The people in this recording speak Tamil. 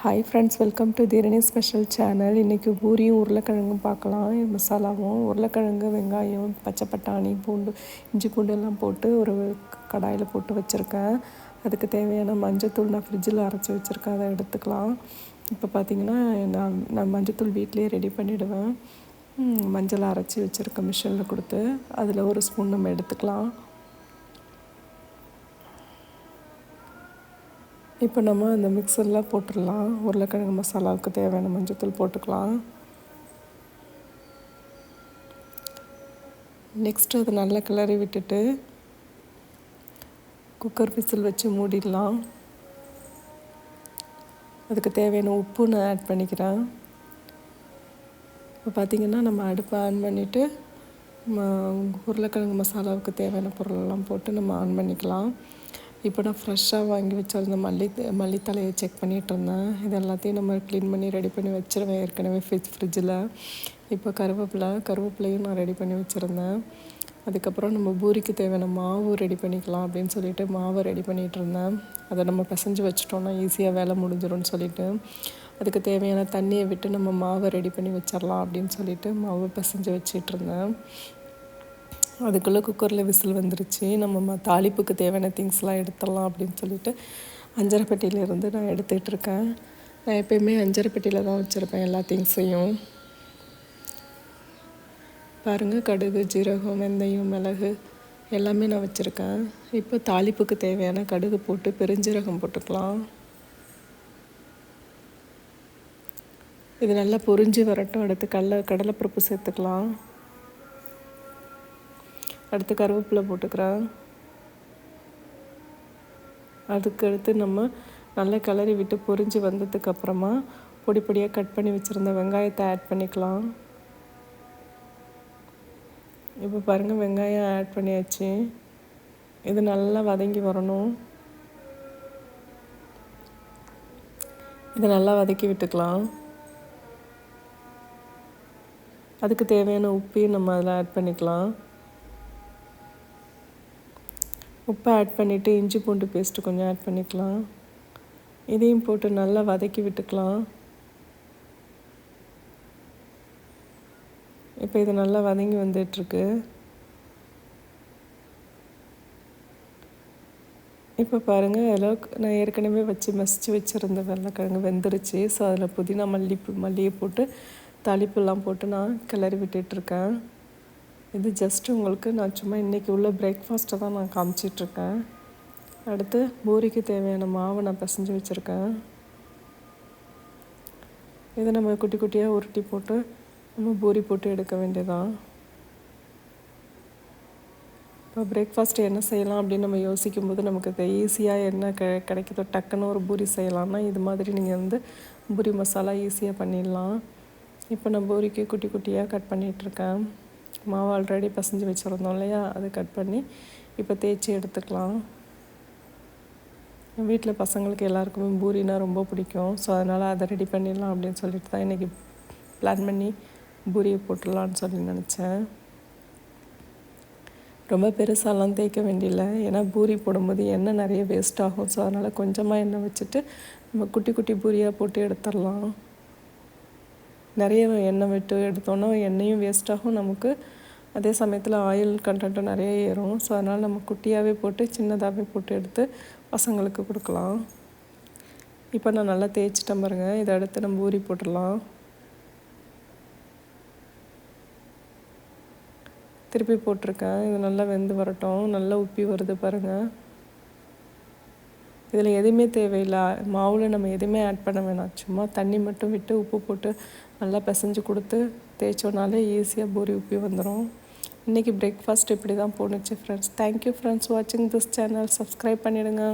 Hi friends, welcome to Theerani special channel. இன்றைக்கி பூரியும் உருளைக்கிழங்கும் பார்க்கலாம். மசாலாவும் உருளைக்கிழங்கு, வெங்காயம், பச்சை பட்டாணி, பூண்டு, இஞ்சி பூண்டு எல்லாம் போட்டு ஒரு கடாயில் போட்டு வச்சுருக்கேன். அதுக்கு தேவையான மஞ்சத்தூள் நான் ஃப்ரிட்ஜில் அரைச்சி வச்சுருக்கேன், அதை எடுத்துக்கலாம். இப்போ பார்த்திங்கன்னா நான் மஞ்சத்தூள் வீட்டிலே ரெடி பண்ணிவிடுவேன். மஞ்சளை அரைச்சி வச்சுருக்கேன் மிஷினில் கொடுத்து. அதில் ஒரு ஸ்பூன் நம்ம எடுத்துக்கலாம். இப்போ நம்ம இந்த மிக்சரில் போட்டுடலாம். உருளைக்கிழங்கு மசாலாவுக்கு தேவையான மஞ்சத்தூள் போட்டுக்கலாம். நெக்ஸ்ட்டு அது நல்லா கிளறி விட்டுட்டு குக்கர் விசில் வச்சு மூடிடலாம். அதுக்கு தேவையான உப்பு நான் ஆட் பண்ணிக்கிறேன். இப்போ பார்த்திங்கன்னா நம்ம அடுப்பை ஆன் பண்ணிவிட்டு உருளைக்கிழங்கு மசாலாவுக்கு தேவையான பொருளெல்லாம் போட்டு நம்ம ஆன் பண்ணிக்கலாம். இப்போ நான் ஃப்ரெஷ்ஷாக வாங்கி வச்சுருந்த மல்லித்தலையை செக் பண்ணிகிட்டு இருந்தேன். இது எல்லாத்தையும் நம்ம க்ளீன் பண்ணி ரெடி பண்ணி வச்சுருவேன் ஏற்கனவே ஃப்ரிட்ஜில். இப்போ கருவேப்பிலையும் நான் ரெடி பண்ணி வச்சுருந்தேன். அதுக்கப்புறம் நம்ம பூரிக்கு தேவையான மாவு ரெடி பண்ணிக்கலாம் அப்படின்னு சொல்லிட்டு மாவை ரெடி பண்ணிகிட்டு இருந்தேன். அதை நம்ம பிசைஞ்சு வச்சிட்டோன்னா ஈஸியாக வேலை முடிஞ்சிடும்னு சொல்லிவிட்டு அதுக்கு தேவையான தண்ணியை விட்டு நம்ம மாவை ரெடி பண்ணி வச்சிடலாம் அப்படின்னு சொல்லிட்டு மாவை பிசைஞ்சு வச்சிட்டு இருந்தேன். அதுக்குள்ளே குக்கரில் விசில் வந்துருச்சு. நம்ம தாளிப்புக்கு தேவையான திங்ஸ்லாம் எடுத்துடலாம் அப்படின்னு சொல்லிட்டு அஞ்சரை பெட்டியிலேருந்து நான் எடுத்துகிட்ருக்கேன். நான் எப்போயுமே அஞ்சரை பெட்டியில் தான் வச்சுருப்பேன் எல்லா திங்ஸையும். பாருங்கள், கடுகு, ஜீரகம், வெந்தயம், மிளகு எல்லாமே நான் வச்சுருக்கேன். இப்போ தாளிப்புக்கு தேவையான கடுகு போட்டு பெருஞ்சீரகம் போட்டுக்கலாம். இது நல்லா பொரிஞ்சு வரட்டும். அடுத்து கடலைப்பருப்பு சேர்த்துக்கலாம். அடுத்து கருவேப்பிலை போட்டுக்கிறேன். அதுக்கடுத்து நம்ம நல்லா கிளறி விட்டு பொரிஞ்சு வந்ததுக்கப்புறமா பொடி பொடியாக கட் பண்ணி வச்சுருந்த வெங்காயத்தை ஆட் பண்ணிக்கலாம். இப்போ பாருங்கள், வெங்காயம் ஆட் பண்ணியாச்சு. இது நல்லா வதங்கி வரணும். இதை நல்லா வதக்கி விட்டுக்கலாம். அதுக்கு தேவையான உப்பையும் நம்ம அதில் ஆட் பண்ணிக்கலாம். உப்பை ஆட் பண்ணிவிட்டு இஞ்சி பூண்டு பேஸ்ட்டு கொஞ்சம் ஆட் பண்ணிக்கலாம். இதையும் போட்டு நல்லா வதக்கி விட்டுக்கலாம். இப்போ இது நல்லா வதங்கி வந்துட்டுருக்கு. இப்போ பாருங்கள், அளவுக்கு நான் ஏற்கனவே மசித்து வச்சுருந்த வெள்ளைக்கிழங்கு வெந்துருச்சு. ஸோ அதில் புதினா மல்லியை போட்டு தாளிப்புலாம் போட்டு நான் கிளறி விட்டுட்ருக்கேன். இது ஜஸ்ட்டு உங்களுக்கு நான் சும்மா இன்றைக்கி உள்ள பிரேக்ஃபாஸ்ட்டை தான் நான் காமிச்சிட்ருக்கேன். அடுத்து பூரிக்கு தேவையான மாவை நான் பிசைஞ்சு வச்சுருக்கேன். இதை நம்ம குட்டி குட்டியாக உருட்டி போட்டு நம்ம பூரி போட்டு எடுக்க வேண்டியதான். இப்போ பிரேக்ஃபாஸ்ட்டு என்ன செய்யலாம் அப்படின்னு நம்ம யோசிக்கும்போது நமக்கு ஈஸியாக என்ன கிடைக்குதோ டக்குன்னு ஒரு பூரி செய்யலாம்னா இது மாதிரி நீங்கள் பூரி மசாலா ஈஸியாக பண்ணிடலாம். இப்போ நான் பூரிக்கு குட்டி குட்டியாக கட் பண்ணிகிட்ருக்கேன். மாவு ஆல்ரெடி பசைஞ்சு வச்சுருந்தோம் இல்லையா, அதை கட் பண்ணி இப்போ தேய்ச்சி எடுத்துக்கலாம். வீட்டில் பசங்களுக்கு எல்லாருக்குமே பூரினா ரொம்ப பிடிக்கும். ஸோ அதனால் அதை ரெடி பண்ணிடலாம் அப்படின்னு சொல்லிட்டு தான் இன்றைக்கி பிளான் பண்ணி பூரியை போட்டுடலான்னு சொல்லி நினச்சேன். ரொம்ப பெருசாலாம் தேய்க்க வேண்டியதில்லை, ஏன்னா பூரி போடும்போது எண்ணெய் நிறைய வேஸ்ட் ஆகும். ஸோ அதனால் கொஞ்சமாக எண்ணெய் வச்சுட்டு நம்ம குட்டி குட்டி பூரியாக போட்டு எடுத்துடலாம். நிறைய எண்ணெய் விட்டு எடுத்தோன்னா எண்ணெயும் வேஸ்ட் ஆகும் நமக்கு. அதே சமயத்தில் ஆயில் கண்டென்ட்டும் நிறைய ஏறும். ஸோ அதனால் நம்ம குட்டியாகவே போட்டு சின்னதாகவே போட்டு எடுத்து பசங்களுக்கு கொடுக்கலாம். இப்போ நான் நல்லா தேய்ச்சிட்டேன் பாருங்கள். இதை அடுத்து நம்ம பூரி போட்டுடலாம். திருப்பி போட்டிருக்கேன். இது நல்லா வெந்து வரட்டும். நல்லா உப்பி வருது பாருங்கள். இதில் எதுவுமே தேவையில்லை, மாவில் நம்ம எதுவுமே ஆட் பண்ண வேணாம். சும்மா தண்ணி மட்டும் விட்டு உப்பு போட்டு நல்லா பிசைஞ்சு கொடுத்து தேய்ச்சோனாலே ஈஸியாக பூரி உப்பி வந்துடும். இன்றைக்கி பிரேக்ஃபாஸ்ட் இப்படி தான் போணுச்சு ஃப்ரெண்ட்ஸ். தேங்க்யூ ஃப்ரெண்ட்ஸ் வாட்சிங் திஸ் சேனல். சப்ஸ்கிரைப் பண்ணிவிடுங்க.